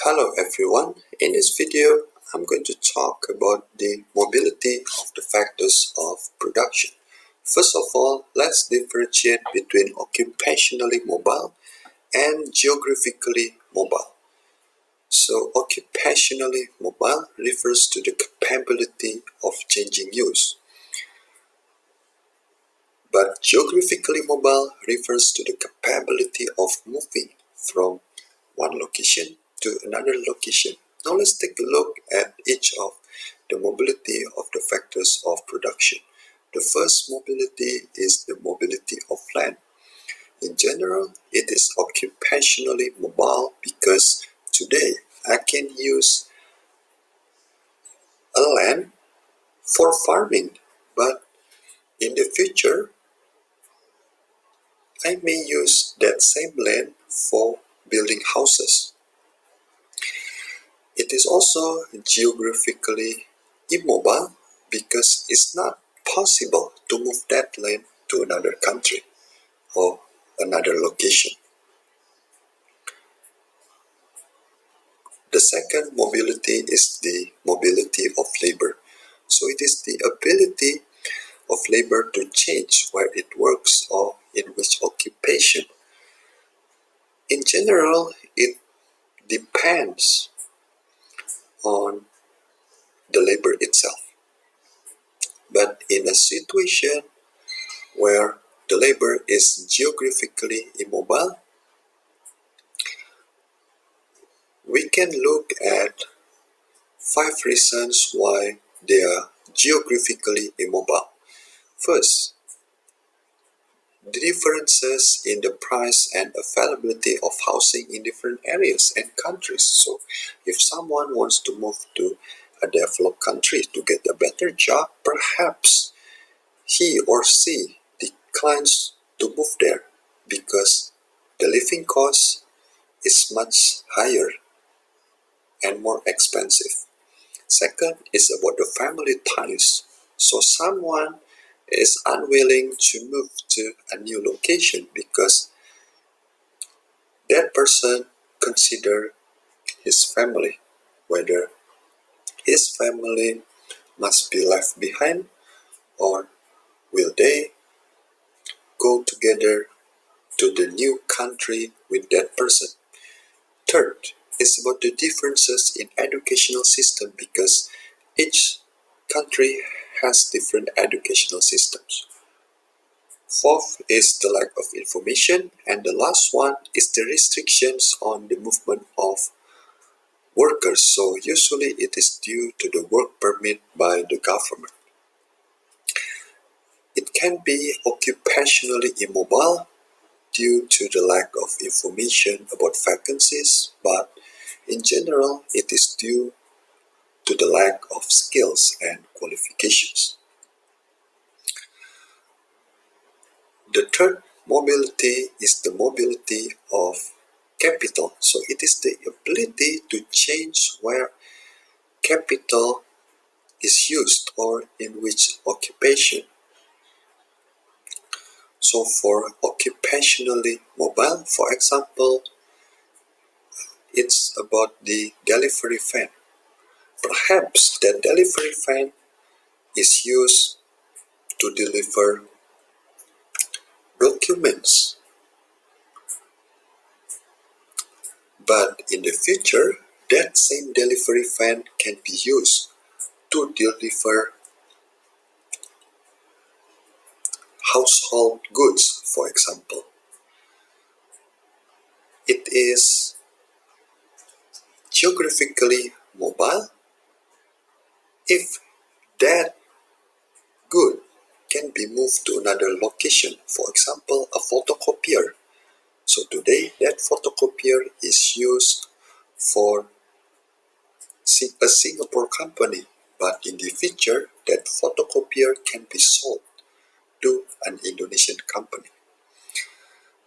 Hello everyone, in this video I'm going to talk about the mobility of the factors of production. First of all, let's differentiate between occupationally mobile and geographically mobile. So occupationally mobile refers to the capability of changing use, but geographically mobile refers to the capability of moving from one location to another location. Now let's take a look at each of the mobility of the factors of production. The first mobility is the mobility of land. In general, it is occupationally mobile because today I can use a land for farming, but in the future I may use that same land for building houses. It is also geographically immobile because it's not possible to move that land to another country or another location. The second mobility is the mobility of labor. So it is the ability of labor to change where it works or in which occupation. In general, it depends on the labor itself. But in a situation where the labor is geographically immobile, we can look at 5 reasons why they are geographically immobile. First, the differences in the price and availability of housing in different areas and countries. So if someone wants to move to a developed country to get a better job, perhaps he or she declines to move there because the living cost is much higher and more expensive. Second is about the family ties. So someone is unwilling to move to a new location because that person consider his family, whether his family must be left behind or will they go together to the new country with that person. Third is about the differences in educational system because each country has different educational systems. Fourth is the lack of information, and the last one is the restrictions on the movement of workers. So usually it is due to the work permit by the government. It can be occupationally immobile due to the lack of information about vacancies, but in general it is due to the lack of skills and qualifications. The third mobility is the mobility of capital. So it is the ability to change where capital is used or in which occupation. So for occupationally mobile, for example, it's about the delivery van. Perhaps the delivery van is used to deliver documents. But in the future, that same delivery van can be used to deliver household goods, for example. It is geographically mobile if that good can be moved to another location, for example, a photocopier. So today, that photocopier is used for a Singapore company, but in the future, that photocopier can be sold to an Indonesian company.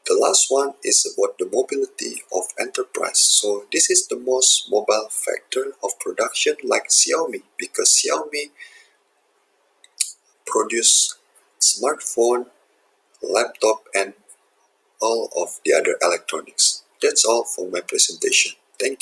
The last one is about the mobility of enterprise. So this is the most mobile factor of production, like Xiaomi, because Xiaomi produce smartphone, laptop, and all of the other electronics. That's all for my presentation. Thank you.